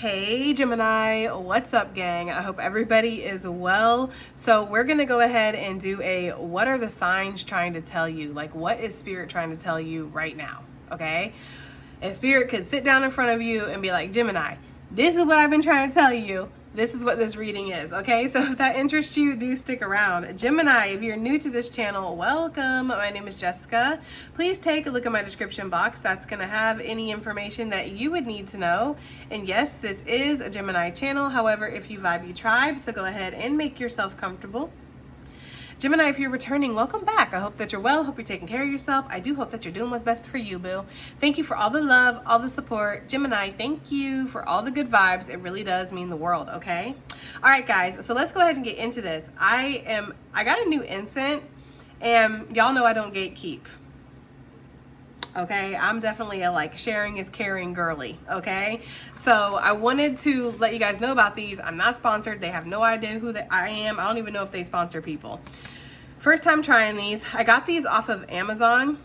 Hey Gemini, what's up gang? I hope everybody is well. So we're going to go ahead and do a what are the signs trying to tell you? Like what is Spirit trying to tell you right now? Okay? And Spirit could sit down in front of you and be like, Gemini, this is what I've been trying to tell you. This is what this reading is, okay? So if that interests you, do stick around. Gemini, if you're new to this channel, welcome. My name is Jessica. Please take a look at my description box. That's gonna have any information that you would need to know. And yes, this is a Gemini channel. However, if you vibe, you tribe, so go ahead and make yourself comfortable. Gemini, if you're returning, welcome back. I hope that you're well. Hope you're taking care of yourself. I do hope that you're doing what's best for you, boo. Thank you for all the love, all the support. Gemini, thank you for all the good vibes. It really does mean the world, okay? All right, guys, so let's go ahead and get into this. I got a new Incense, and y'all know I don't gatekeep. Okay, I'm definitely a like sharing is caring girly. Okay, so I wanted to let you guys know about these. I'm not sponsored. They have no idea who I am. I don't even know if they sponsor people. First time trying these. I got these off of Amazon.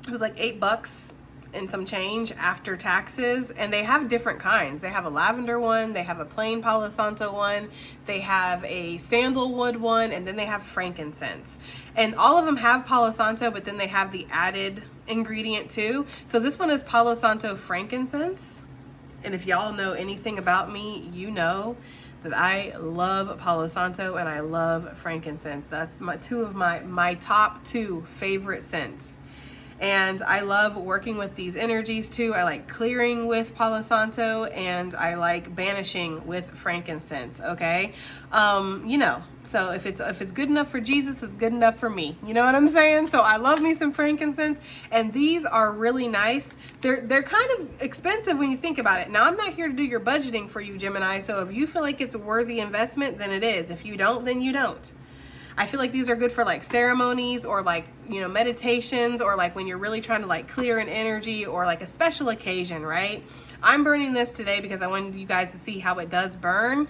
It was like $8 and some change after taxes, and they have different kinds. They have a lavender one, they have a plain Palo Santo one, they have a sandalwood one, and then they have frankincense. And all of them have Palo Santo, but then they have the added ingredient too. So this one is Palo Santo frankincense. And if y'all know anything about me, you know that I love Palo Santo and I love frankincense. That's two of my top two favorite scents. And I love working with these energies too. I like clearing with Palo Santo and I like banishing with frankincense, okay? You know, so if it's good enough for Jesus, it's good enough for me. You know what I'm saying? So I love me some frankincense, and these are really nice. They're kind of expensive when you think about it. Now, I'm not here to do your budgeting for you, Gemini, so if you feel like it's a worthy investment, then it is. If you don't, then you don't. I feel like these are good for like ceremonies or like, you know, meditations, or like when you're really trying to like clear an energy or like a special occasion, right? I'm burning this today because I wanted you guys to see how it does burn,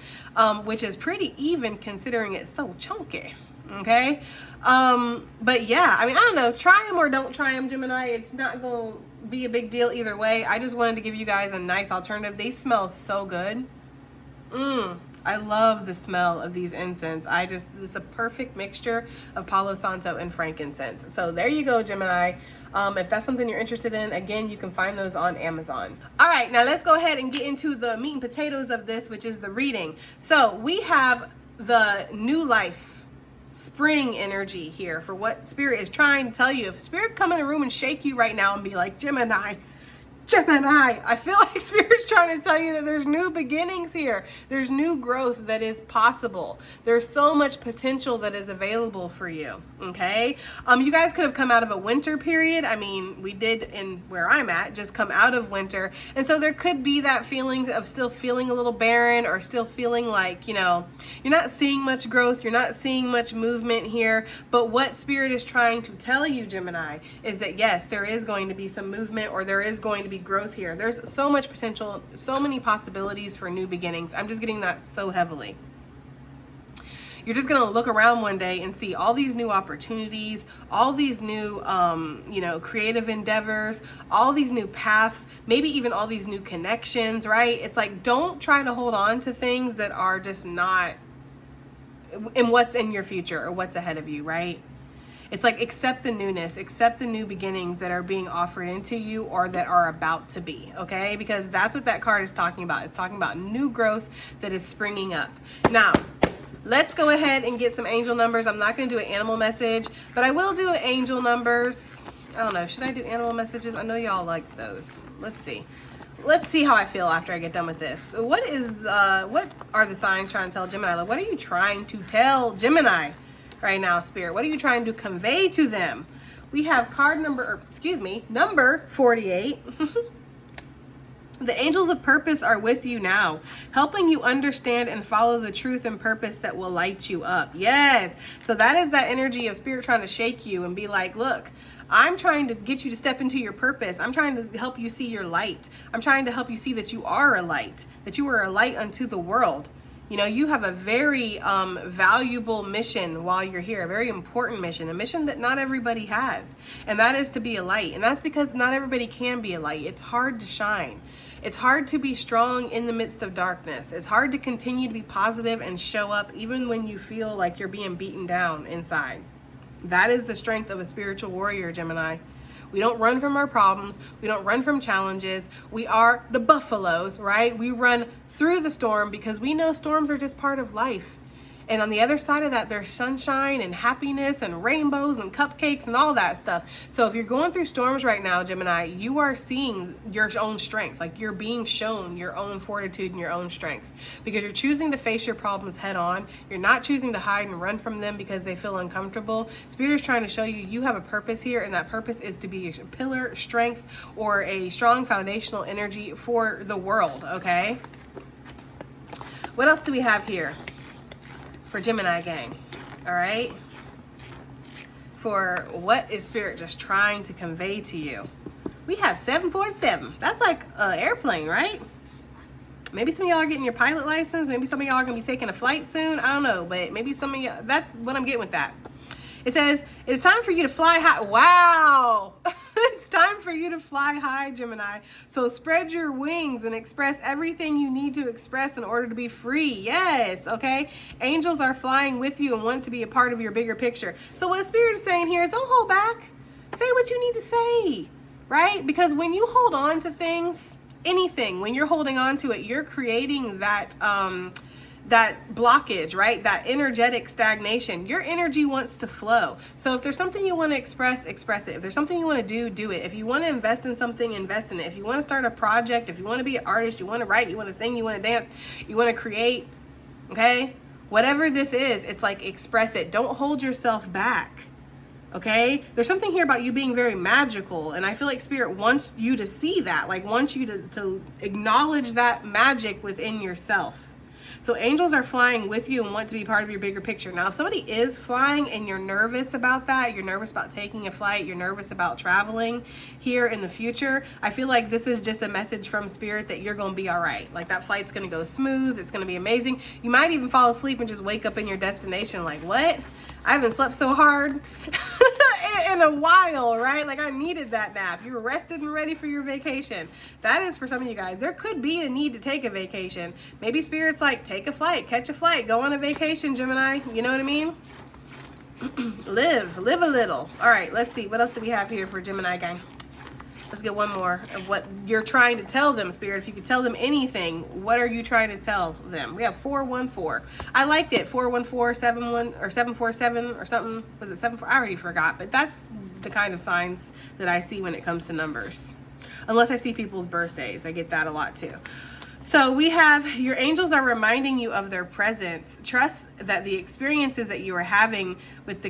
which is pretty even considering it's so chunky. Okay. But yeah, I mean, I don't know, try them or don't try them, Gemini. It's not going to be a big deal either way. I just wanted to give you guys a nice alternative. They smell so good. I love the smell of these incense. It's a perfect mixture of Palo Santo and frankincense. So there you go, Gemini. If that's something you're interested in, again, you can find those on Amazon. All right, now let's go ahead and get into the meat and potatoes of this, which is the reading. So we have the new life, spring energy here for what Spirit is trying to tell you. If Spirit come in a room and shake you right now and be like, Gemini, I feel like Spirit's trying to tell you that there's new beginnings here. There's new growth that is possible. There's so much potential that is available for you, okay? You guys could have come out of a winter period. I mean, we did in where I'm at, just come out of winter. And so there could be that feeling of still feeling a little barren, or still feeling like, you know, you're not seeing much growth, you're not seeing much movement here. But what Spirit is trying to tell you, Gemini, is that yes, there is going to be some movement, or there is going to be growth here. There's so much potential, so many possibilities for new beginnings. I'm just getting that so heavily. You're just going to look around one day and see all these new opportunities, all these new, you know, creative endeavors, all these new paths, maybe even all these new connections, right? It's like, don't try to hold on to things that are just not in what's in your future or what's ahead of you, right? It's like, accept the newness, accept the new beginnings that are being offered into you or that are about to be, okay? Because that's what that card is talking about. It's talking about new growth that is springing up. Now, let's go ahead and get some angel numbers. I'm not going to do an animal message, but I will do angel numbers. I don't know. Should I do animal messages? I know y'all like those. Let's see. Let's see how I feel after I get done with this. What are the signs trying to tell Gemini? Like, what are you trying to tell Gemini right now, Spirit? What are you trying to convey to them? We have card number 48. The angels of purpose are with you now, helping you understand and follow the truth and purpose that will light you up. Yes. So that is that energy of Spirit trying to shake you and be like, look, I'm trying to get you to step into your purpose. I'm trying to help you see your light. I'm trying to help you see that you are a light, that you are a light unto the world. You know, you have a very valuable mission while you're here, a very important mission, a mission that not everybody has. And that is to be a light. And that's because not everybody can be a light. It's hard to shine. It's hard to be strong in the midst of darkness. It's hard to continue to be positive and show up even when you feel like you're being beaten down inside. That is the strength of a spiritual warrior, Gemini. We don't run from our problems. We don't run from challenges. We are the buffaloes, right? We run through the storm because we know storms are just part of life. And on the other side of that, there's sunshine and happiness and rainbows and cupcakes and all that stuff. So if you're going through storms right now, Gemini, you are seeing your own strength. Like you're being shown your own fortitude and your own strength because you're choosing to face your problems head on. You're not choosing to hide and run from them because they feel uncomfortable. Spirit is trying to show you you have a purpose here, and that purpose is to be a pillar, strength, or a strong foundational energy for the world, okay? What else do we have here for Gemini gang? All right, for what is Spirit just trying to convey to you? We have 747. That's like an airplane, right? Maybe some of y'all are getting your pilot license. Maybe some of y'all are gonna be taking a flight soon. I don't know, but maybe some of y'all, that's what I'm getting with that. It says, it's time for you to fly high. Wow. It's time for you to fly high, Gemini. So spread your wings and express everything you need to express in order to be free. Yes, okay? Angels are flying with you and want to be a part of your bigger picture. So what Spirit is saying here is don't hold back. Say what you need to say, right? Because when you hold on to things, anything, when you're holding on to it, you're creating that that blockage, right? That energetic stagnation. Your energy wants to flow. So if there's something you want to express, express it. If there's something you want to do, do it. If you want to invest in something, invest in it. If you want to start a project, if you want to be an artist, you want to write, you want to sing, you want to dance, you want to create, okay? Whatever this is, it's like express it. Don't hold yourself back. Okay, there's something here about you being very magical, and I feel like Spirit wants you to see that, like wants you to acknowledge that magic within yourself. So angels are flying with you and want to be part of your bigger picture. Now, if somebody is flying and you're nervous about that, you're nervous about taking a flight, you're nervous about traveling here in the future, I feel like this is just a message from Spirit that you're going to be all right. Like that flight's going to go smooth. It's going to be amazing. You might even fall asleep and just wake up in your destination like, what? I haven't slept so hard in a while, right? Like I needed that nap. You were rested and ready for your vacation. That is for some of you guys. There could be a need to take a vacation. Maybe Spirit's like, take a flight, catch a flight, go on a vacation, Gemini. You know what I mean? live a little. All right, let's see. What else do we have here for Gemini gang? Let's get one more of what you're trying to tell them, Spirit. If you could tell them anything, what are you trying to tell them? We have 414. I liked it. 41471 or 747 or something. Was it 74? I already forgot. But that's the kind of signs that I see when it comes to numbers. Unless I see people's birthdays. I get that a lot too. So we have your angels are reminding you of their presence. Trust that the experiences that you are having with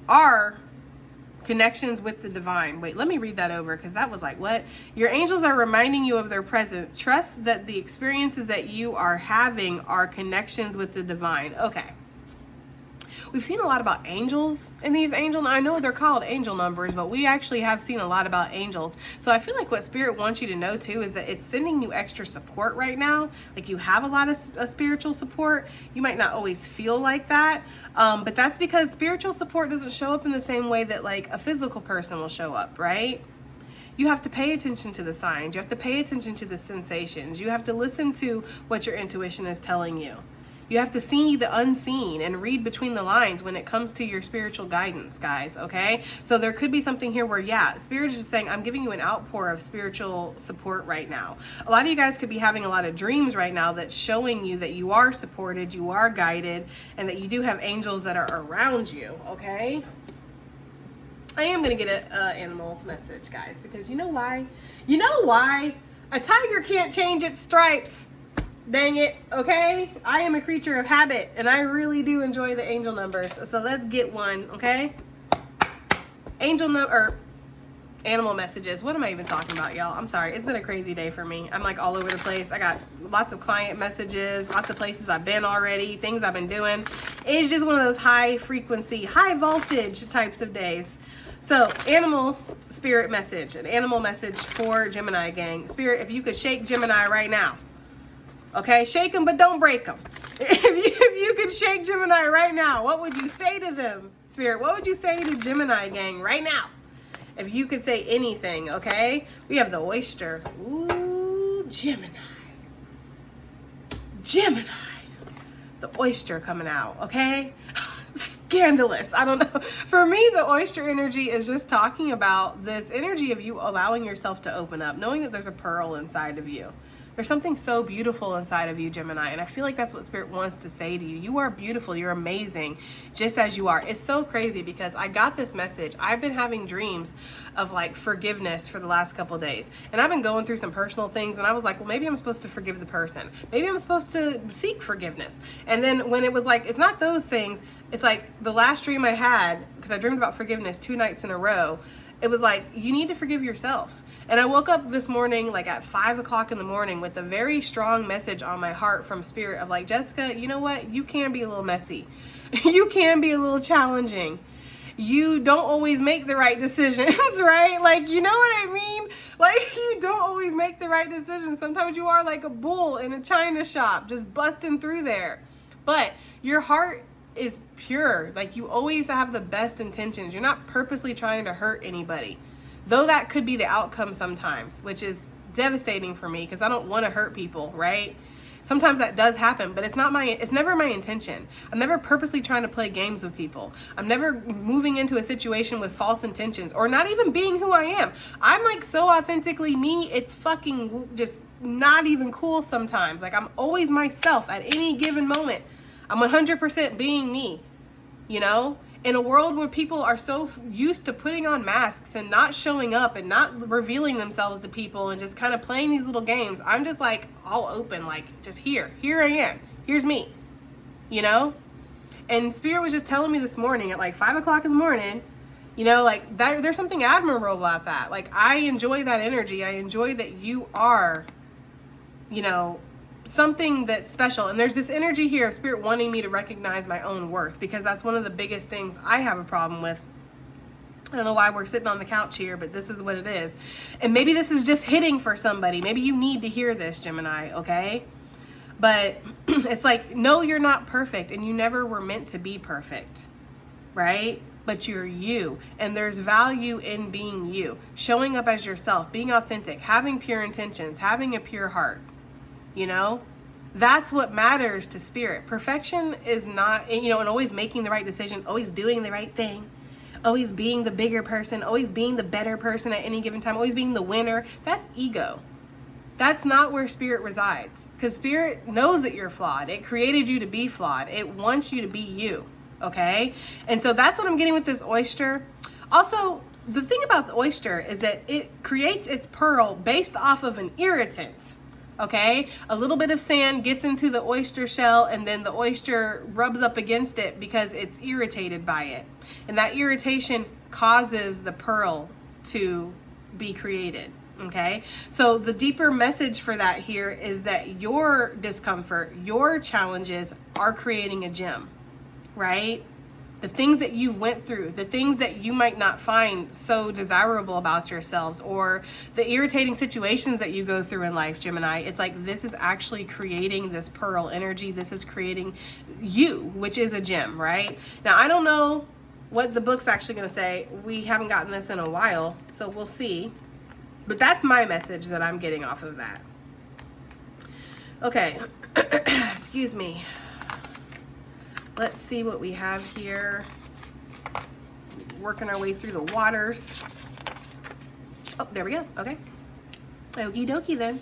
are connections with the divine. Wait, let me read that over because that was like, what? Your angels are reminding you of their presence. Trust that the experiences that you are having are connections with the divine. Okay. We've seen a lot about angels in these I know they're called angel numbers, but we actually have seen a lot about angels. So I feel like what Spirit wants you to know too is that it's sending you extra support right now. Like you have a lot of spiritual support. You might not always feel like that, but that's because spiritual support doesn't show up in the same way that like a physical person will show up, right? You have to pay attention to the signs. You have to pay attention to the sensations. You have to listen to what your intuition is telling you. You have to see the unseen and read between the lines when it comes to your spiritual guidance, guys, okay? So there could be something here where, yeah, Spirit is just saying, I'm giving you an outpour of spiritual support right now. A lot of you guys could be having a lot of dreams right now that's showing you that you are supported, you are guided, and that you do have angels that are around you, okay? I am going to get an animal message, guys, because you know why? You know why? A tiger can't change its stripes. Dang it, okay? I am a creature of habit, and I really do enjoy the angel numbers. So let's get one, okay? Animal messages. What am I even talking about, y'all? I'm sorry. It's been a crazy day for me. I'm like all over the place. I got lots of client messages, lots of places I've been already, things I've been doing. It's just one of those high frequency, high voltage types of days. So, animal spirit message, an animal message for Gemini gang. Spirit, if you could shake Gemini right now. Okay, shake them, but don't break them. If you could shake Gemini right now, what would you say to them, Spirit? What would you say to Gemini gang right now? If you could say anything, okay? We have the Oyster. Ooh, Gemini. Gemini. The Oyster coming out, okay? Scandalous. I don't know. For me, the Oyster energy is just talking about this energy of you allowing yourself to open up, knowing that there's a pearl inside of you. There's something so beautiful inside of you, Gemini, and I feel like that's what Spirit wants to say to you. You are beautiful. You're amazing, just as you are. It's so crazy because I got this message. I've been having dreams of like forgiveness for the last couple days, and I've been going through some personal things, and I was like, well, maybe I'm supposed to forgive the person. Maybe I'm supposed to seek forgiveness. And then when it was like, it's not those things, it's like the last dream I had, because I dreamed about forgiveness 2 nights in a row, it was like, you need to forgive yourself. And I woke up this morning, like at 5 o'clock in the morning, with a very strong message on my heart from Spirit of like, Jessica, you know what? You can be a little messy. You can be a little challenging. You don't always make the right decisions, right? Like, you know what I mean? Like, you don't always make the right decisions. Sometimes you are like a bull in a china shop, just busting through there. But your heart is pure. Like, you always have the best intentions. You're not purposely trying to hurt anybody. Though that could be the outcome sometimes, which is devastating for me because I don't want to hurt people, right? Sometimes that does happen, but it's never my intention. I'm never purposely trying to play games with people. I'm never moving into a situation with false intentions or not even being who I am. I'm like so authentically me, it's fucking just not even cool sometimes. Like, I'm always myself at any given moment. I'm 100% being me, you know? In a world where people are so used to putting on masks and not showing up and not revealing themselves to people and just kind of playing these little games, I'm just like all open, like just here I am, here's me, you know? And Spirit was just telling me this morning at like 5 o'clock in the morning, you know, like that, there's something admirable about that. Like, I enjoy that energy. I enjoy that you are, you know, something that's special. And there's this energy here of Spirit wanting me to recognize my own worth, because that's one of the biggest things I have a problem with. I don't know why we're sitting on the couch here, but this is what it is. And maybe this is just hitting for somebody. Maybe you need to hear this, Gemini, okay? But it's like, no, you're not perfect, and you never were meant to be perfect, right? But you're you, and there's value in being you, showing up as yourself, being authentic, having pure intentions, having a pure heart. You know, that's what matters to Spirit. Perfection is not, you know, and always making the right decision, always doing the right thing, always being the bigger person, always being the better person at any given time, always being the winner. That's ego. That's not where Spirit resides, because Spirit knows that you're flawed. It created you to be flawed. It wants you to be you. Okay. And so that's what I'm getting with this Oyster. Also, the thing about the Oyster is that it creates its pearl based off of an irritant. Okay, a little bit of sand gets into the oyster shell, and then the oyster rubs up against it because it's irritated by it. And that irritation causes the pearl to be created. Okay, so the deeper message for that here is that your discomfort, your challenges are creating a gem, right? The things that you went through, the things that you might not find so desirable about yourselves, or the irritating situations that you go through in life, Gemini, it's like, this is actually creating this pearl energy. This is creating you, which is a gem, right? Now, I don't know what the book's actually going to say. We haven't gotten this in a while, so we'll see. But that's my message that I'm getting off of that. Okay, excuse me. Let's see what we have here. Working our way through the waters. Oh, there we go. Okay. Okie dokie then.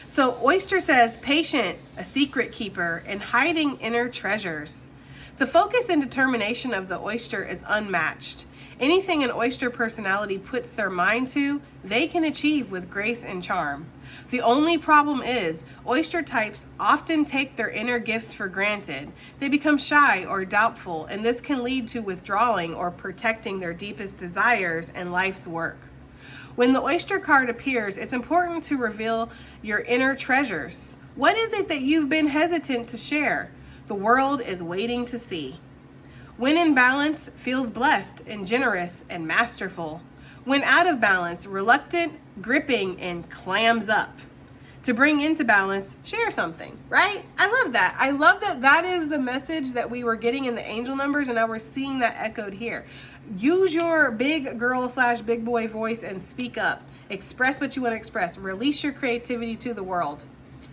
So Oyster says, patient, a secret keeper, and hiding inner treasures. The focus and determination of the Oyster is unmatched. Anything an Oyster personality puts their mind to, they can achieve with grace and charm. The only problem is, Oyster types often take their inner gifts for granted. They become shy or doubtful, and this can lead to withdrawing or protecting their deepest desires and life's work. When the Oyster card appears, it's important to reveal your inner treasures. What is it that you've been hesitant to share? The world is waiting to see. When in balance, feels blessed and generous and masterful. When out of balance, reluctant, gripping, and clams up. to bring into balance, share something, right? I love that. I love that that is the message that we were getting in the angel numbers, and now we're seeing that echoed here. Use your big girl / big boy voice and speak up. Express what you want to express. Release your creativity to the world.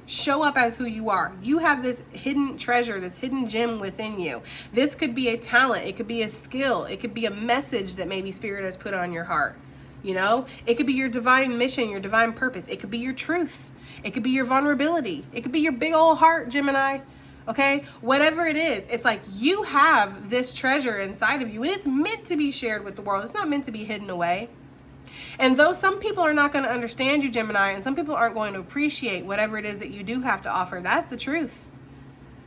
Show up as who you are. You have this hidden treasure, this hidden gem within you. This could be a talent. It could be a skill. It could be a message that maybe Spirit has put on your heart. You know, it could be your divine mission, your divine purpose. It could be your truth. It could be your vulnerability. It could be your big old heart, Gemini. Okay, whatever it is, it's like you have this treasure inside of you, and it's meant to be shared with the world. It's not meant to be hidden away. And though some people are not going to understand you, Gemini, and some people aren't going to appreciate whatever it is that you do have to offer, that's the truth.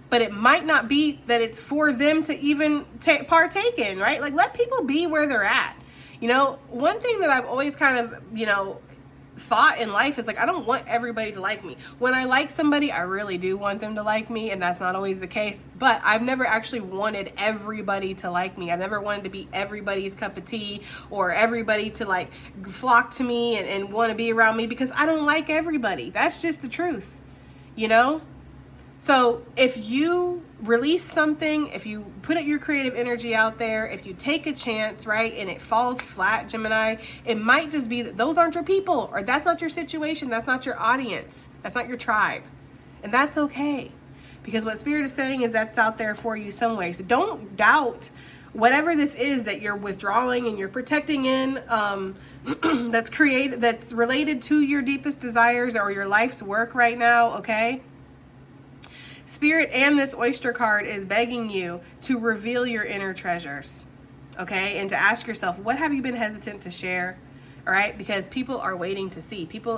But it might not be that it's for them to even partake in, right? Like, let people be where they're at. You know, one thing that I've always kind of, you know, thought in life is like, I don't want everybody to like me. When I like somebody, I really do want them to like me, and that's not always the case. But I've never actually wanted everybody to like me. I've never wanted to be everybody's cup of tea, or everybody to like flock to me and want to be around me, because I don't like everybody. That's just the truth, you know? So if you release something, if you put your creative energy out there, if you take a chance, right, and it falls flat, Gemini, it might just be that those aren't your people, or that's not your situation, that's not your audience, that's not your tribe. And that's okay, because what Spirit is saying is that's out there for you some way. So don't doubt whatever this is that you're withdrawing and you're protecting in, that's related to your deepest desires or your life's work right now, okay? Spirit and this Oyster card is begging you to reveal your inner treasures, okay? And to ask yourself, what have you been hesitant to share, all right? Because people are waiting to see. People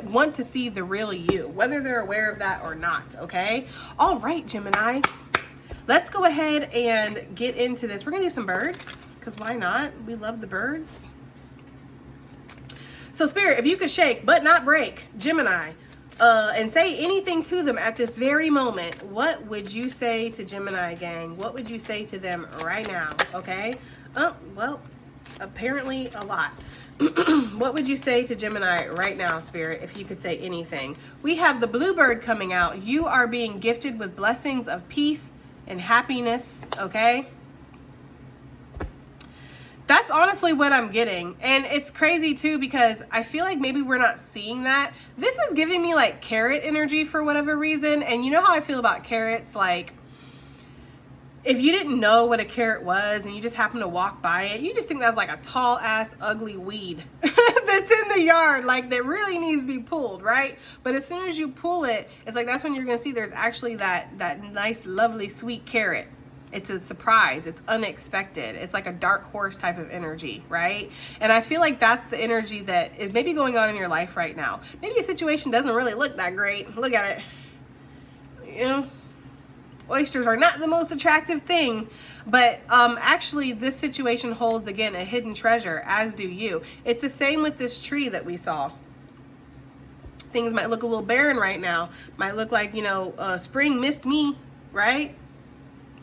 want to see the real you, whether they're aware of that or not, okay? All right, Gemini, let's go ahead and get into this. We're going to do some birds, because why not? We love the birds. So, Spirit, if you could shake but not break, Gemini, and say anything to them at this very moment, what would you say to Gemini, gang? What would you say to them right now? Okay. Oh, well, apparently a lot. What would you say to Gemini right now, Spirit, if you could say anything? We have the bluebird coming out. You are being gifted with blessings of peace and happiness. Okay. That's honestly what I'm getting. And it's crazy too, because I feel like maybe we're not seeing that. This is giving me like carrot energy for whatever reason. And you know how I feel about carrots? Like, if you didn't know what a carrot was and you just happen to walk by it, you just think that's like a tall ass ugly weed that's in the yard, like that really needs to be pulled, right? But as soon as you pull it, it's like that's when you're gonna see there's actually that nice, lovely, sweet carrot. It's a surprise. It's unexpected. It's like a dark horse type of energy, right? And I feel like that's the energy that is maybe going on in your life right now. Maybe a situation doesn't really look that great. Look at it. You know, oysters are not the most attractive thing, but actually this situation holds, again, a hidden treasure, as do you. It's the same with this tree that we saw. Things might look a little barren right now. Might look like, you know, spring missed me, right?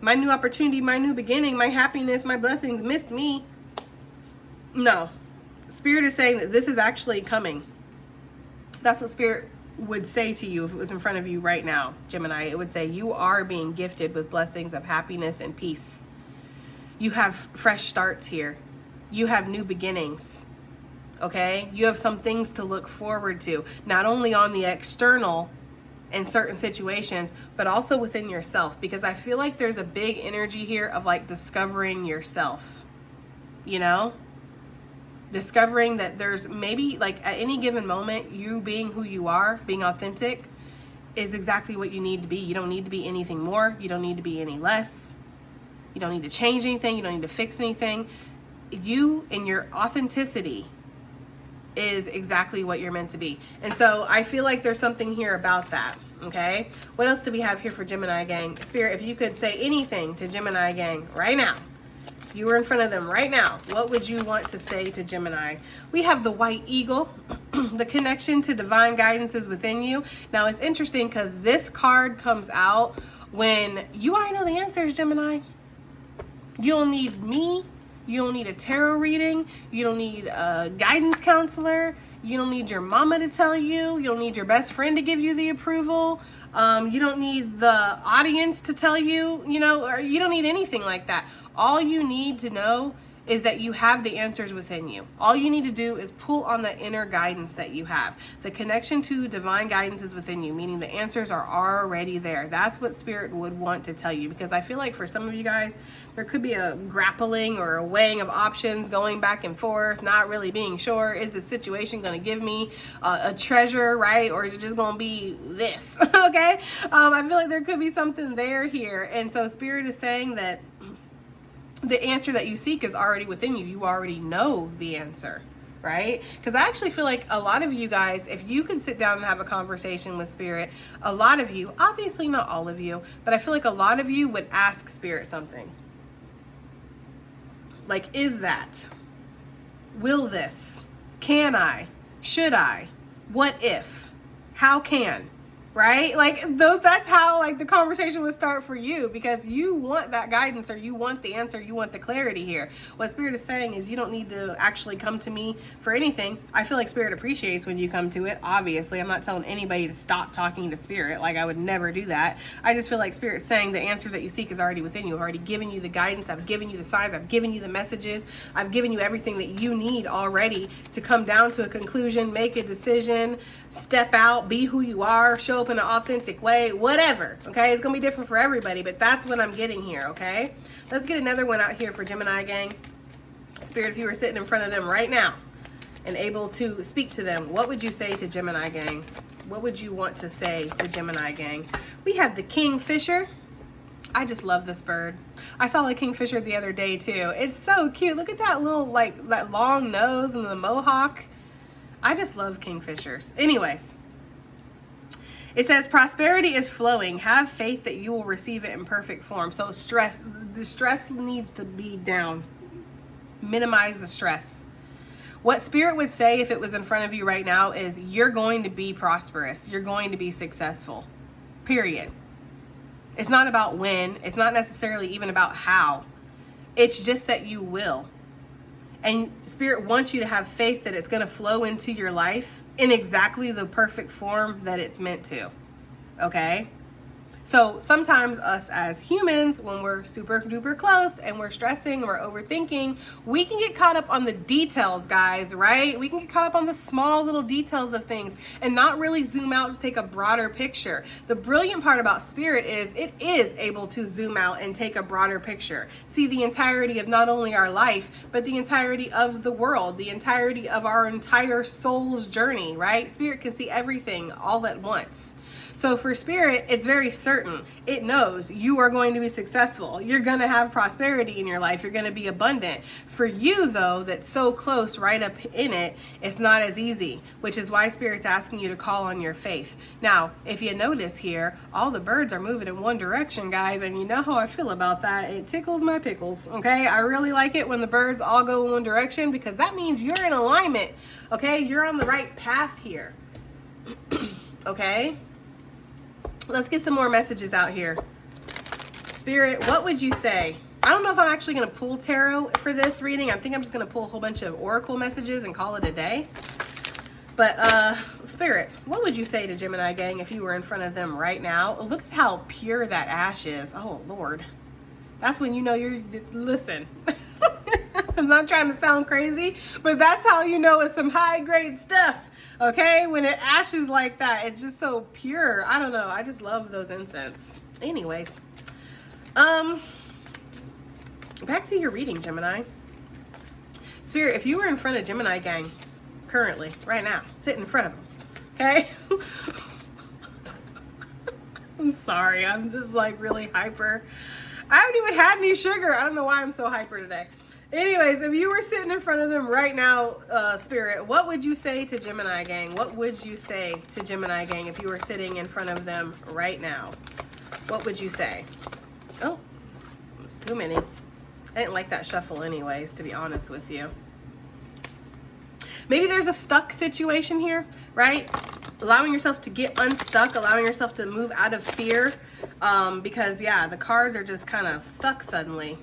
My new opportunity, my new beginning, my happiness, my blessings missed me. No. Spirit is saying that this is actually coming. That's what Spirit would say to you if it was in front of you right now, Gemini. It would say you are being gifted with blessings of happiness and peace. You have fresh starts here. You have new beginnings. Okay? You have some things to look forward to. Not only on the external in certain situations, but also within yourself, because I feel like there's a big energy here of like discovering yourself, you know, discovering that there's maybe like at any given moment, you being who you are, being authentic is exactly what you need to be. You don't need to be anything more. You don't need to be any less. You don't need to change anything. You don't need to fix anything. You and your authenticity is exactly what you're meant to be. And so I feel like there's something here about that. Okay, what else do we have here for Gemini gang? Spirit, if you could say anything to Gemini gang right now, if you were in front of them right now, what would you want to say to Gemini? We have the white eagle. The connection to divine guidance is within you. Now it's interesting because this card comes out when you already know the answers, Gemini. You don't need me You don't need a tarot reading. You don't need a guidance counselor. You don't need your mama to tell you. You don't need your best friend to give you the approval. You don't need the audience to tell you, you know, or you don't need anything like that. All you need to know is that you have the answers within you. All you need to do is pull on the inner guidance that you have. The connection to divine guidance is within you, meaning the answers are already there. That's what Spirit would want to tell you, because I feel like for some of you guys, there could be a grappling or a weighing of options, going back and forth, not really being sure. Is this situation going to give me a treasure, right? Or is it just going to be this? Okay? I feel like there could be something there here. And so Spirit is saying that the answer that you seek is already within you. You already know the answer, right? Because I actually feel like a lot of you guys, if you could sit down and have a conversation with Spirit, a lot of you, obviously not all of you, but I feel like a lot of you would ask Spirit something. Like, is that? Will this? Can I? Should I? What if? How can? Right? Like that's how like the conversation would start for you, because you want that guidance, or you want the answer, you want the clarity here. What Spirit is saying is you don't need to actually come to me for anything. I feel like Spirit appreciates when you come to it. Obviously, I'm not telling anybody to stop talking to Spirit. Like, I would never do that. I just feel like Spirit's saying the answers that you seek is already within you. I've already given you the guidance. I've given you the signs. I've given you the messages. I've given you everything that you need already to come down to a conclusion, make a decision, step out, be who you are, show up in an authentic way, whatever. Okay, it's gonna be different for everybody, but that's what I'm getting here. Okay, let's get another one out here for Gemini gang. Spirit, if you were sitting in front of them right now and able to speak to them, what would you say to Gemini gang? What would you want to say to Gemini gang? We have the Kingfisher. I just love this bird. I saw the Kingfisher the other day too. It's so cute. Look at that little, like, that long nose and the mohawk. I just love Kingfishers. Anyways, it says prosperity is flowing. Have faith that you will receive it in perfect form. So the stress needs to be down. Minimize the stress. What Spirit would say if it was in front of you right now is you're going to be prosperous. You're going to be successful. Period. It's not about when. It's not necessarily even about how. It's just that you will. And Spirit wants you to have faith that it's going to flow into your life in exactly the perfect form that it's meant to. Okay? So sometimes us as humans, when we're super duper close and we're stressing and we're overthinking, we can get caught up on the details, guys, right? We can get caught up on the small little details of things and not really zoom out to take a broader picture. The brilliant part about Spirit is it is able to zoom out and take a broader picture. See the entirety of not only our life, but the entirety of the world, the entirety of our entire soul's journey, right? Spirit can see everything all at once. So for Spirit, it's very certain. It knows you are going to be successful. You're going to have prosperity in your life. You're going to be abundant. For you, though, that's so close right up in it, it's not as easy, which is why Spirit's asking you to call on your faith. Now, if you notice here, all the birds are moving in one direction, guys, and you know how I feel about that. It tickles my pickles, okay? I really like it when the birds all go in one direction, because that means you're in alignment, okay? You're on the right path here, okay? Let's get some more messages out here. Spirit, what would you say? I don't know if I'm actually going to pull tarot for this reading. I think I'm just going to pull a whole bunch of oracle messages and call it a day. But Spirit, what would you say to Gemini gang if you were in front of them right now? Look at how pure that ash is. Oh, Lord. That's when you know you're... Listen. I'm not trying to sound crazy, but that's how you know it's some high-grade stuff. Okay, when it ashes like that, it's just so pure. I don't know. I just love those incense. Anyways, back to your reading, Gemini. Spirit, if you were in front of Gemini gang currently, right now, sitting in front of them, okay? I'm sorry. I'm just like really hyper. I haven't even had any sugar. I don't know why I'm so hyper today. Anyways, if you were sitting in front of them right now, Spirit, what would you say to Gemini gang? What would you say to Gemini gang if you were sitting in front of them right now? What would you say? Oh, it's too many. I didn't like that shuffle anyways, to be honest with you. Maybe there's a stuck situation here, right? Allowing yourself to get unstuck, allowing yourself to move out of fear, because, yeah, the cards are just kind of stuck suddenly.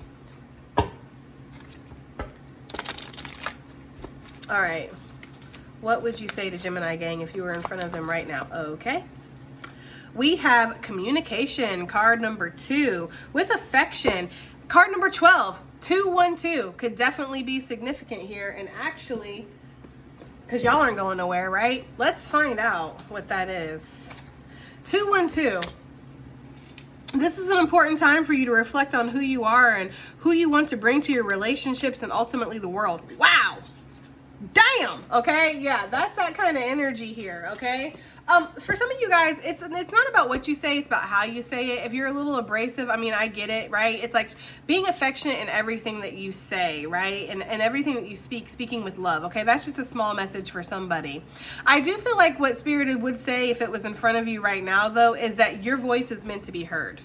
All right. What would you say to Gemini gang if you were in front of them right now? Okay. We have communication, card number 2, with affection. Card number 12, 212, could definitely be significant here. And actually, because y'all aren't going nowhere, right? Let's find out what that is. 212. This is an important time for you to reflect on who you are and who you want to bring to your relationships and ultimately the world. Wow. Damn. Okay. Yeah, that's that kind of energy here. Okay. For some of you guys, it's not about what you say, it's about how you say it. If you're a little abrasive, I mean, I get it, right? It's like being affectionate in everything that you say, right? And everything that you speaking with love. Okay. That's just a small message for somebody. I do feel like what Spirit would say if it was in front of you right now, though, is that your voice is meant to be heard.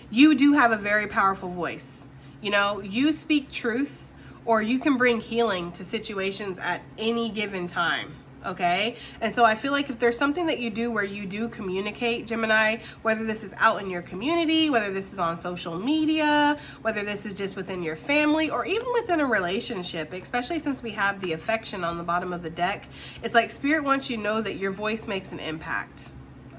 You do have a very powerful voice. You know, you speak truth, or you can bring healing to situations at any given time. Okay. And so I feel like if there's something that you do where you do communicate, Gemini, whether this is out in your community, whether this is on social media, whether this is just within your family, or even within a relationship, especially since we have the affection on the bottom of the deck, it's like Spirit wants you to know that your voice makes an impact.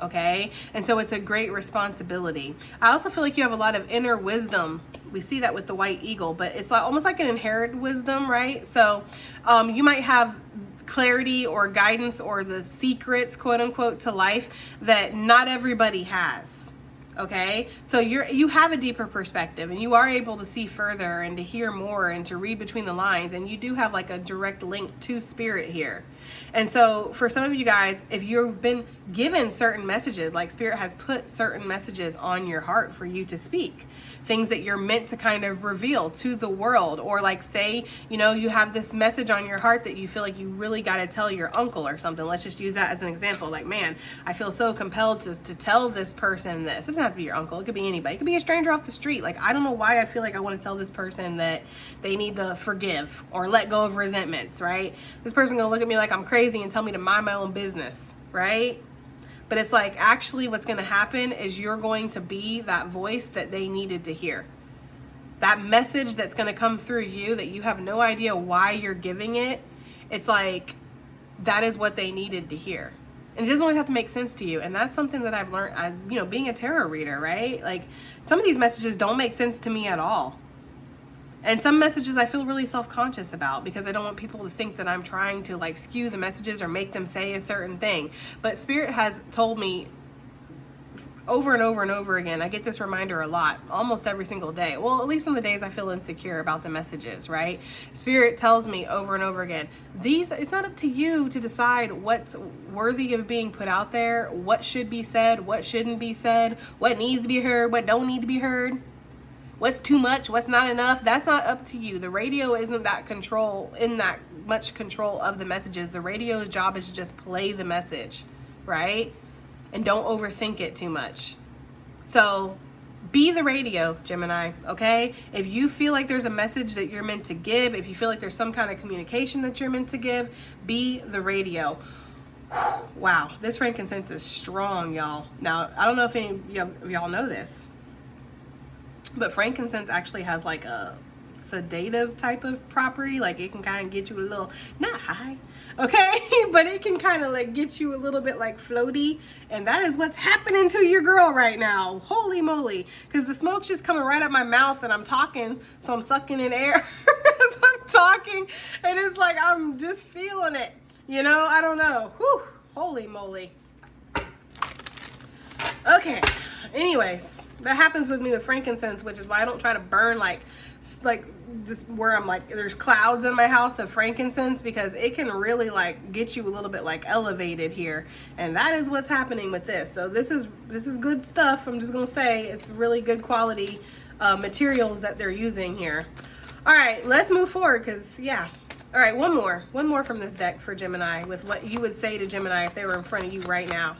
Okay. And so it's a great responsibility. I also feel like you have a lot of inner wisdom. We see that with the white eagle, but it's like almost like an inherited wisdom, right? So you might have clarity or guidance or the secrets, quote unquote, to life that not everybody has. Okay, so you have a deeper perspective and you are able to see further and to hear more and to read between the lines, and you do have like a direct link to Spirit here. And so for some of you guys, if you've been given certain messages, like Spirit has put certain messages on your heart for you to speak, things that you're meant to kind of reveal to the world, or like say, you know, you have this message on your heart that you feel like you really got to tell your uncle or something. Let's just use that as an example. Like, man, I feel so compelled to tell this person this. It doesn't have to be your uncle. It could be anybody. It could be a stranger off the street. Like, I don't know why I feel like I want to tell this person that they need to forgive or let go of resentments, right? This person gonna look at me like I'm crazy and tell me to mind my own business, right? But it's like, actually what's going to happen is you're going to be that voice that they needed to hear. That message that's going to come through you that you have no idea why you're giving it. It's like, that is what they needed to hear. And it doesn't always have to make sense to you. And that's something that I've learned, you know, being a tarot reader, right? Like, some of these messages don't make sense to me at all. And some messages I feel really self-conscious about because I don't want people to think that I'm trying to like skew the messages or make them say a certain thing. But Spirit has told me over and over and over again, I get this reminder a lot, almost every single day. Well, at least on the days I feel insecure about the messages, right? Spirit tells me over and over again, it's not up to you to decide what's worthy of being put out there, what should be said, what shouldn't be said, what needs to be heard, what don't need to be heard. What's too much, what's not enough, that's not up to you. The radio isn't that much control of the messages. The radio's job is to just play the message, right? And don't overthink it too much. So be the radio, Gemini, okay? If you feel like there's a message that you're meant to give, if you feel like there's some kind of communication that you're meant to give, be the radio. Wow, this frankincense is strong, y'all. Now, I don't know if any of y'all know this, but frankincense actually has like a sedative type of property. Like, it can kind of get you a little, not high, okay? But it can kind of like get you a little bit like floaty. And that is what's happening to your girl right now. Holy moly. Because the smoke's just coming right up my mouth and I'm talking. So I'm sucking in air as I'm talking. And it's like, I'm just feeling it. You know, I don't know. Whew, holy moly. Okay. Anyways, that happens with me with frankincense, which is why I don't try to burn like just where I'm like, there's clouds in my house of frankincense, because it can really like get you a little bit like elevated here. And that is what's happening with this. So this is good stuff. I'm just going to say it's really good quality materials that they're using here. All right, let's move forward because, yeah. All right, one more from this deck for Gemini with what you would say to Gemini if they were in front of you right now,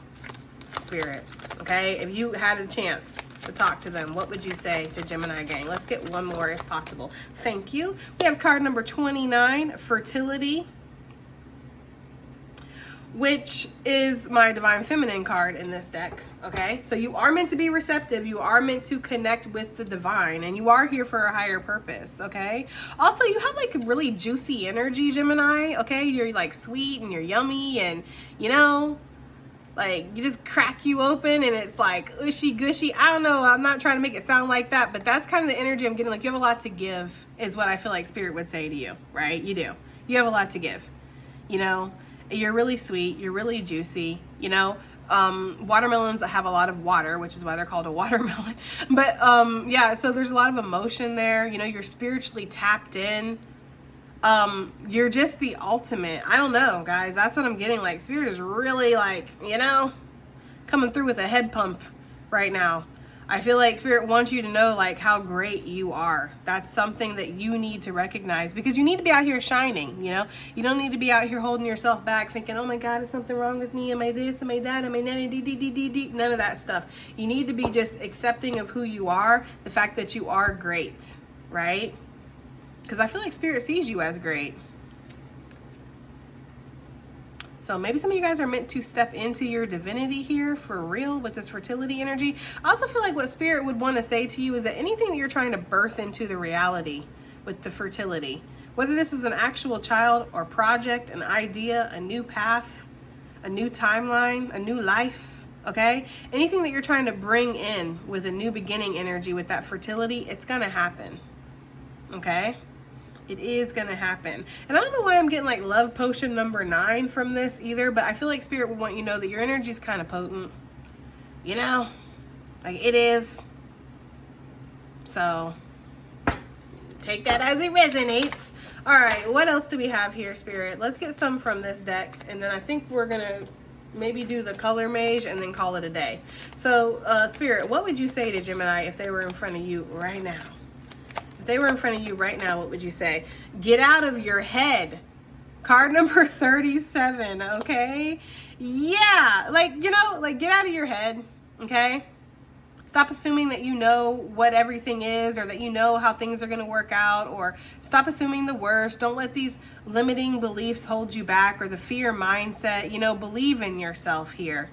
Spirit. Okay, if you had a chance to talk to them, what would you say to Gemini gang? Let's get one more if possible. Thank you. We have card number 29, fertility. which is my Divine Feminine card in this deck, okay? So you are meant to be receptive. You are meant to connect with the divine, and you are here for a higher purpose, okay? Also, you have like really juicy energy, Gemini, okay? You're like sweet and you're yummy, and you know, like you just crack you open and it's like ushy gushy. I don't know, I'm not trying to make it sound like that, but that's kind of the energy I'm getting. Like you have a lot to give is what I feel like Spirit would say to you, right? You do. You have a lot to give, you know? You're really sweet. You're really juicy, you know? Watermelons have a lot of water, which is why they're called a watermelon. But yeah, so there's a lot of emotion there. You know, you're spiritually tapped in. You're just the ultimate. I don't know, guys. That's what I'm getting. Like, Spirit is really like, you know, coming through with a head pump right now. I feel like Spirit wants you to know like how great you are. That's something that you need to recognize, because you need to be out here shining, you know? You don't need to be out here holding yourself back thinking, oh my God, is something wrong with me? Am I this? Am I that? Am I that? None of that stuff. You need to be just accepting of who you are, the fact that you are great, right? Because I feel like Spirit sees you as great. So maybe some of you guys are meant to step into your divinity here for real with this fertility energy. I also feel like what Spirit would want to say to you is that anything that you're trying to birth into the reality with the fertility, whether this is an actual child or project, an idea, a new path, a new timeline, a new life, okay? Anything that you're trying to bring in with a new beginning energy with that fertility, it's going to happen, okay? It is going to happen. And I don't know why I'm getting like love potion number 9 from this either, but I feel like Spirit would want you to know that your energy is kind of potent, you know, like it is. So take that as it resonates. All right, what else do we have here, Spirit? Let's get some from this deck, and then I think we're going to maybe do the color mage and then call it a day. So Spirit, what would you say to Gemini if they were in front of you right now? They were in front of you right now, what would you say? Get out of your head. Card number 37, okay? Yeah, like, you know, like get out of your head, okay? Stop assuming that you know what everything is, or that you know how things are going to work out, or stop assuming the worst. Don't let these limiting beliefs hold you back, or the fear mindset. You know, believe in yourself here.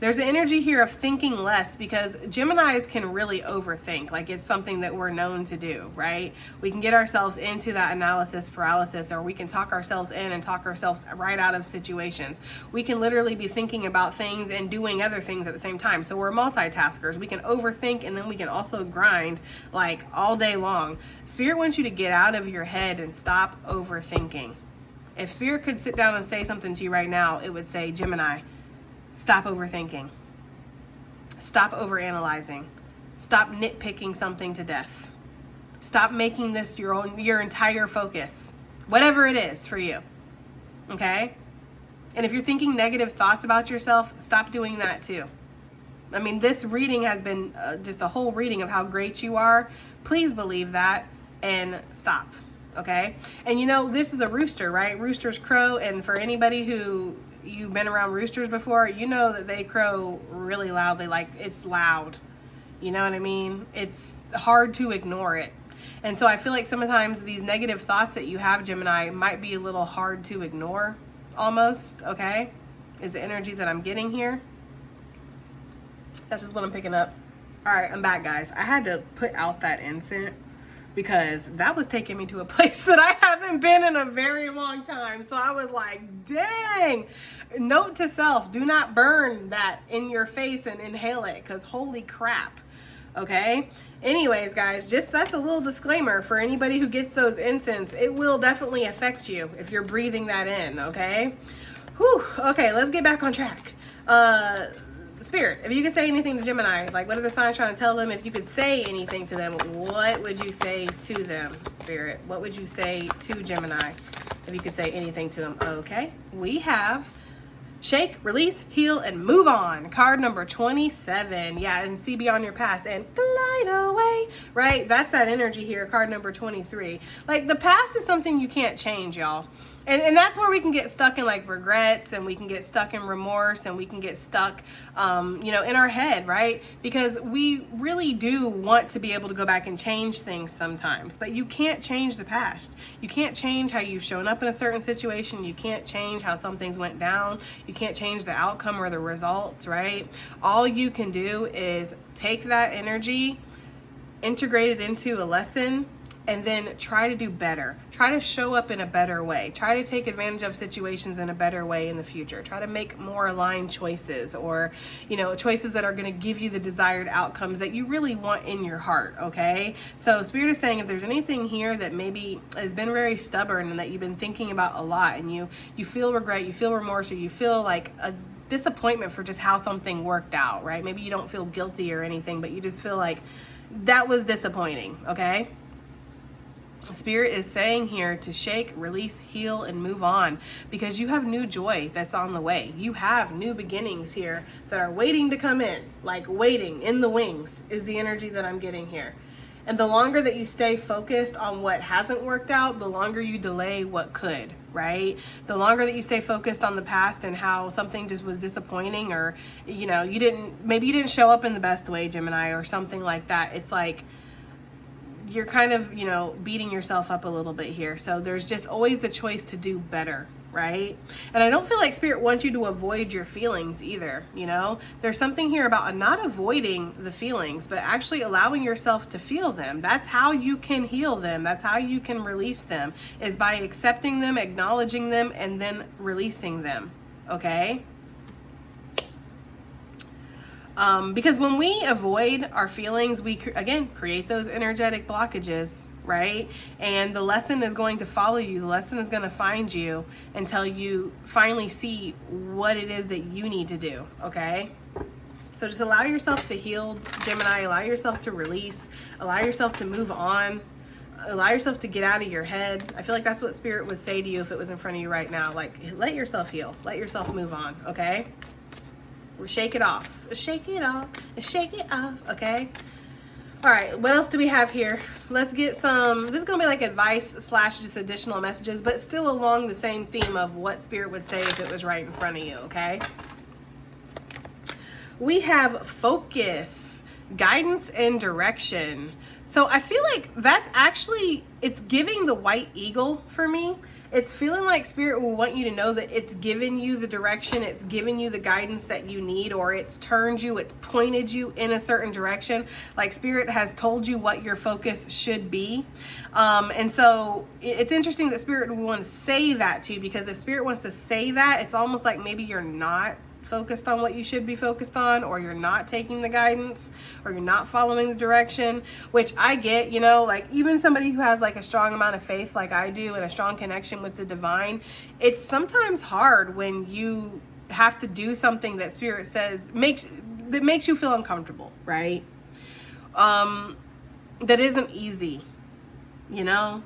There's an energy here of thinking less, because Geminis can really overthink. Like it's something that we're known to do, right? We can get ourselves into that analysis paralysis, or we can talk ourselves in and talk ourselves right out of situations. We can literally be thinking about things and doing other things at the same time. So we're multitaskers. We can overthink, and then we can also grind like all day long. Spirit wants you to get out of your head and stop overthinking. If Spirit could sit down and say something to you right now, it would say, Gemini, stop overthinking. Stop overanalyzing. Stop nitpicking something to death. Stop making this your entire focus, whatever it is for you. Okay? And if you're thinking negative thoughts about yourself, stop doing that too. I mean, this reading has been just a whole reading of how great you are. Please believe that and stop. Okay? And you know, this is a rooster, right? Roosters crow, and for anybody who you've been around roosters before, you know that they crow really loudly. Like it's loud, you know what I mean? It's hard to ignore it. And so I feel like sometimes these negative thoughts that you have, Gemini, might be a little hard to ignore almost, okay? Is the energy that I'm getting here. That's just what I'm picking up. All right, I'm back, guys. I had to put out that incense because that was taking me to a place that I haven't been in a very long time. So I was like, dang. Note to self, do not burn that in your face and inhale it, because holy crap. Okay? Anyways, guys, just that's a little disclaimer for anybody who gets those incense. It will definitely affect you if you're breathing that in, okay? Whew. Okay, let's get back on track. Spirit, if you could say anything to Gemini, like what are the signs trying to tell them? If you could say anything to them, what would you say to them, Spirit? What would you say to Gemini if you could say anything to them? Okay, we have shake, release, heal, and move on. Card number 27. Yeah, and see beyond your past and glide away, right? That's that energy here, card number 23. Like the past is something you can't change, y'all. And that's where we can get stuck in like regrets, and we can get stuck in remorse, and we can get stuck, you know, in our head, right? Because we really do want to be able to go back and change things sometimes, but you can't change the past. You can't change how you've shown up in a certain situation. You can't change how some things went down. You can't change the outcome or the results, right? All you can do is take that energy, integrate it into a lesson, and then try to do better. Try to show up in a better way. Try to take advantage of situations in a better way in the future. Try to make more aligned choices, or, you know, choices that are going to give you the desired outcomes that you really want in your heart, okay? So Spirit is saying if there's anything here that maybe has been very stubborn and that you've been thinking about a lot, and you feel regret, you feel remorse, or you feel like a disappointment for just how something worked out, right? Maybe you don't feel guilty or anything, but you just feel like that was disappointing, okay? Spirit is saying here to shake, release, heal, and move on, because you have new joy that's on the way. You have new beginnings here that are waiting to come in, like waiting in the wings is the energy that I'm getting here. And the longer that you stay focused on what hasn't worked out, the longer you delay what could, right? The longer that you stay focused on the past and how something just was disappointing, or, you know, maybe you didn't show up in the best way, Gemini, or something like that. It's like, you're kind of, you know, beating yourself up a little bit here. So there's just always the choice to do better, right? And I don't feel like Spirit wants you to avoid your feelings either, you know? There's something here about not avoiding the feelings, but actually allowing yourself to feel them. That's how you can heal them. That's how you can release them, is by accepting them, acknowledging them, and then releasing them, okay? Because when we avoid our feelings, we, again, create those energetic blockages, right? And the lesson is going to follow you. The lesson is going to find you until you finally see what it is that you need to do, okay? So just allow yourself to heal, Gemini. Allow yourself to release. Allow yourself to move on. Allow yourself to get out of your head. I feel like that's what Spirit would say to you if it was in front of you right now. Like, let yourself heal. Let yourself move on, okay? Shake it off. Shake it off. Shake it off. Okay. All right. What else do we have here? Let's get some. This is going to be like advice / just additional messages, but still along the same theme of what Spirit would say if it was right in front of you. Okay. We have focus, guidance, and direction. So I feel like that's actually, it's giving the white eagle for me. It's feeling like Spirit will want you to know that it's given you the direction, it's given you the guidance that you need, or it's turned you, it's pointed you in a certain direction. Like Spirit has told you what your focus should be. And so it's interesting that Spirit will want to say that to you, because if Spirit wants to say that, it's almost like maybe you're not focused on what you should be focused on, or you're not taking the guidance, or you're not following the direction, which I get, you know, like even somebody who has like a strong amount of faith like I do and a strong connection with the divine, it's sometimes hard when you have to do something that Spirit says makes you feel uncomfortable, right? That isn't easy, you know?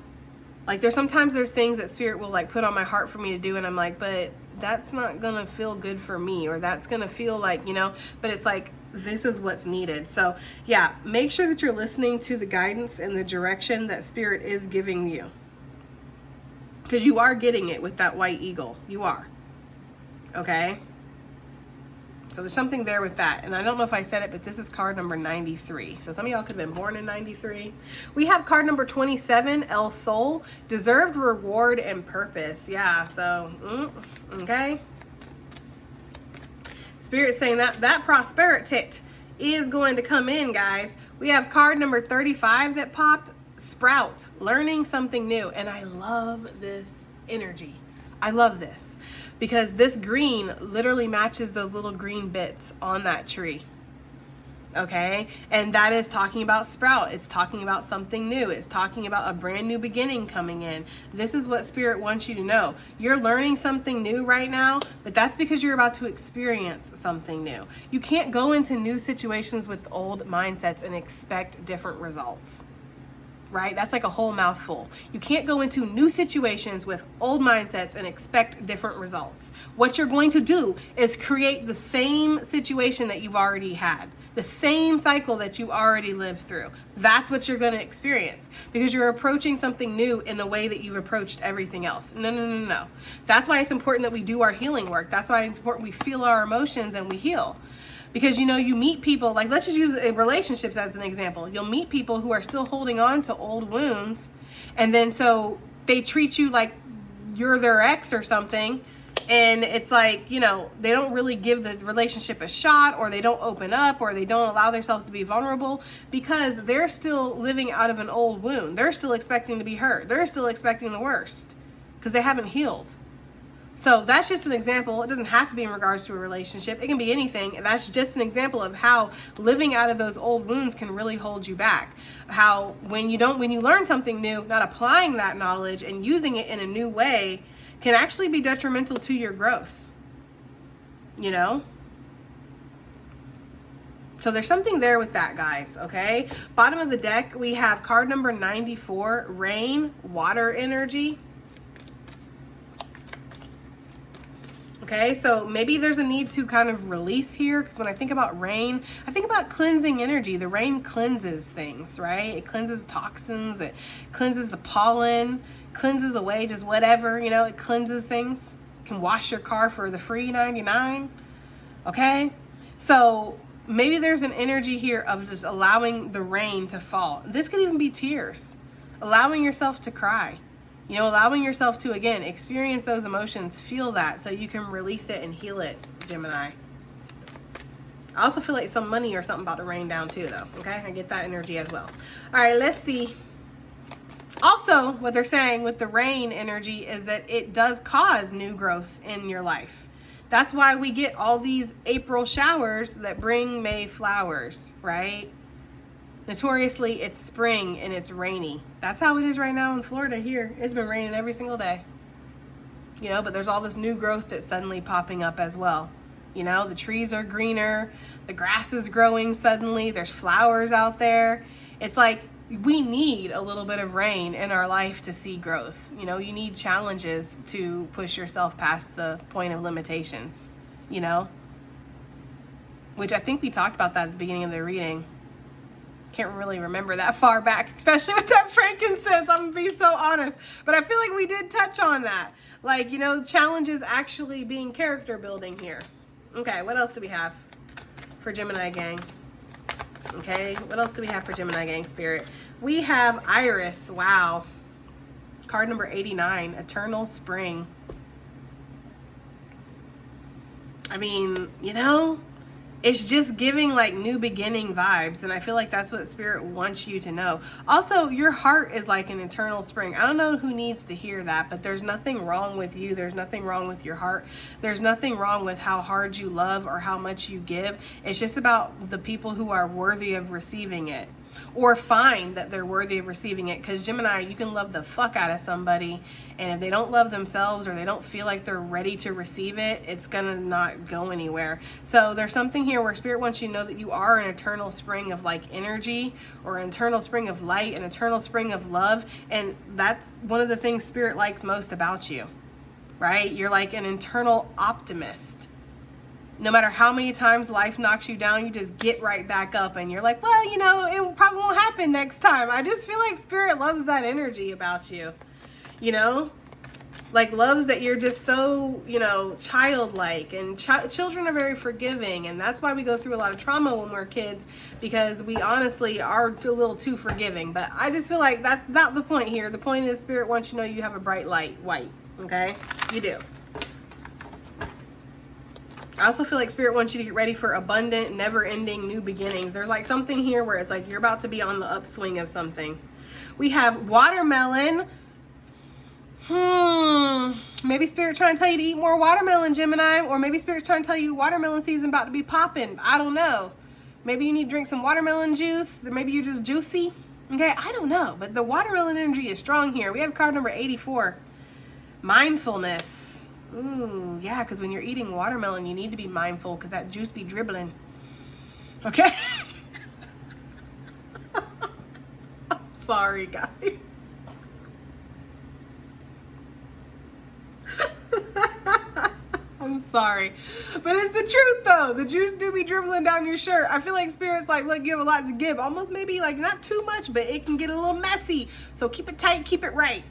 Like there's things that Spirit will like put on my heart for me to do, and I'm like, but that's not gonna feel good for me, or that's gonna feel like, you know, but it's like, this is what's needed. So yeah, make sure that you're listening to the guidance and the direction that Spirit is giving you, because you are getting it with that white eagle. You are. Okay. So there's something there with that. And I don't know if I said it, but this is card number 93. So some of y'all could have been born in 93. We have card number 27, El Sol, deserved reward and purpose. Yeah, so, okay. Spirit's saying that prosperity is going to come in, guys. We have card number 35 that popped, Sprout, learning something new. And I love this energy. I love this, because this green literally matches those little green bits on that tree. Okay, and that is talking about sprout. It's talking about something new. It's talking about a brand new beginning coming in. This is what Spirit wants you to know. You're learning something new right now, but that's because you're about to experience something new. You can't go into new situations with old mindsets and expect different results. Right? That's like a whole mouthful. You can't go into new situations with old mindsets and expect different results. What you're going to do is create the same situation that you've already had, the same cycle that you already lived through. That's what you're going to experience, because you're approaching something new in a way that you've approached everything else. No. That's why it's important that we do our healing work. That's why it's important we feel our emotions and we heal. Because, you know, you meet people, like let's just use relationships as an example. You'll meet people who are still holding on to old wounds, and then so they treat you like you're their ex or something, And it's like, you know, they don't really give the relationship a shot, or they don't open up, or they don't allow themselves to be vulnerable because they're still living out of an old wound. They're still expecting to be hurt. They're still expecting the worst because they haven't healed. So that's just an example. It doesn't have to be in regards to a relationship. It can be anything. And that's just an example of how living out of those old wounds can really hold you back. How when you learn something new, not applying that knowledge and using it in a new way can actually be detrimental to your growth. You know? So there's something there with that, guys, okay? Bottom of the deck, we have card number 94, rain, water energy. Okay, so maybe there's a need to kind of release here, because when I think about rain, I think about cleansing energy. The rain cleanses things, right? It cleanses toxins, it cleanses the pollen, cleanses away just whatever, you know, it cleanses things. It can wash your car for the free 99, okay? So maybe there's an energy here of just allowing the rain to fall. This could even be tears, allowing yourself to cry. You know, allowing yourself to, again, experience those emotions, feel that, so you can release it and heal it, Gemini. I also feel like some money or something about to rain down too, though, okay? I get that energy as well. All right, let's see. Also, what they're saying with the rain energy is that it does cause new growth in your life. That's why we get all these April showers that bring May flowers, right? Notoriously, it's spring and it's rainy. That's how it is right now in Florida here. It's been raining every single day. You know, but there's all this new growth that's suddenly popping up as well. You know, the trees are greener, the grass is growing suddenly, there's flowers out there. It's like we need a little bit of rain in our life to see growth. You know, you need challenges to push yourself past the point of limitations, you know? Which I think we talked about that at the beginning of the reading. Can't really remember that far back, especially with that frankincense. I'm gonna be so honest, but I feel like we did touch on that, like, you know, challenges actually being character building here. Okay, what else do we have for Gemini gang? Okay, what else do we have for Gemini gang spirit? We have Iris. Wow, card number 89, eternal spring. I mean, you know, it's just giving like new beginning vibes, and I feel like that's what Spirit wants you to know. Also, your heart is like an eternal spring. I don't know who needs to hear that, but there's nothing wrong with you. There's nothing wrong with your heart. There's nothing wrong with how hard you love or how much you give. It's just about the people who are worthy of receiving it, or find that they're worthy of receiving it. Because Gemini, you can love the fuck out of somebody, and if they don't love themselves or they don't feel like they're ready to receive it, it's gonna not go anywhere. So there's something here where Spirit wants you to know that you are an eternal spring of like energy, or an eternal spring of light, an eternal spring of love. And that's one of the things Spirit likes most about you, right? You're like an internal optimist. No matter how many times life knocks you down, you just get right back up and you're like, well, you know, it probably won't happen next time. I just feel like Spirit loves that energy about you, you know? Like loves that you're just so, you know, childlike, and children are very forgiving, and that's why we go through a lot of trauma when we're kids, because we honestly are a little too forgiving. But I just feel like that's not the point here. The point is Spirit wants you to know you have a bright light, white, okay? You do. I also feel like Spirit wants you to get ready for abundant, never-ending new beginnings. There's like something here where it's like you're about to be on the upswing of something. We have watermelon. Maybe Spirit trying to tell you to eat more watermelon, Gemini, or maybe Spirit's trying to tell you watermelon season about to be popping. I don't know. Maybe you need to drink some watermelon juice. Maybe you're just juicy. Okay, I don't know, but the watermelon energy is strong here. We have card number 84, mindfulness. Ooh, yeah, because when you're eating watermelon, you need to be mindful because that juice be dribbling. Okay? I'm sorry, guys. I'm sorry. But it's the truth, though. The juice do be dribbling down your shirt. I feel like Spirit's like, look, you have a lot to give. Almost maybe like not too much, but it can get a little messy. So keep it tight, keep it right.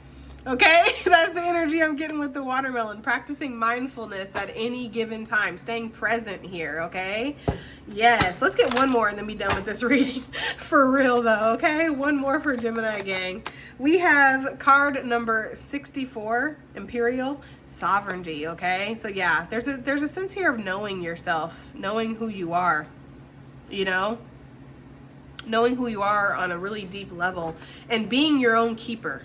Okay, that's the energy I'm getting with the watermelon. Practicing mindfulness at any given time, staying present here, okay? Yes, let's get one more and then be done with this reading. For real though, okay? One more for Gemini gang. We have card number 64, Imperial, Sovereignty, okay? So yeah, there's a sense here of knowing yourself, knowing who you are, you know? Knowing who you are on a really deep level and being your own keeper.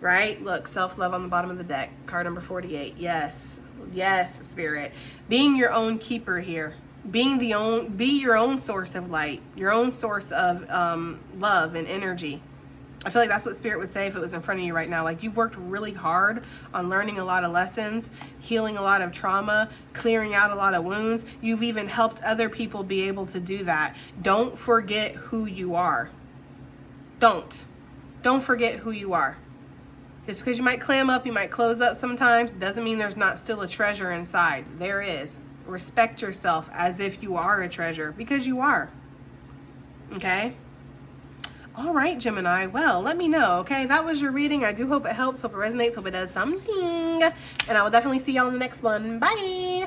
Right? Look, self-love on the bottom of the deck. Card number 48. Yes. Yes, Spirit. Being your own keeper here. Be your own source of light. Your own source of love and energy. I feel like that's what Spirit would say if it was in front of you right now. Like, you've worked really hard on learning a lot of lessons, healing a lot of trauma, clearing out a lot of wounds. You've even helped other people be able to do that. Don't forget who you are. Don't forget who you are. Just because you might clam up, you might close up sometimes, doesn't mean there's not still a treasure inside. There is. Respect yourself as if you are a treasure, because you are. Okay? All right, Gemini. Well, let me know, okay? That was your reading. I do hope it helps, hope it resonates, hope it does something. And I will definitely see y'all in the next one. Bye!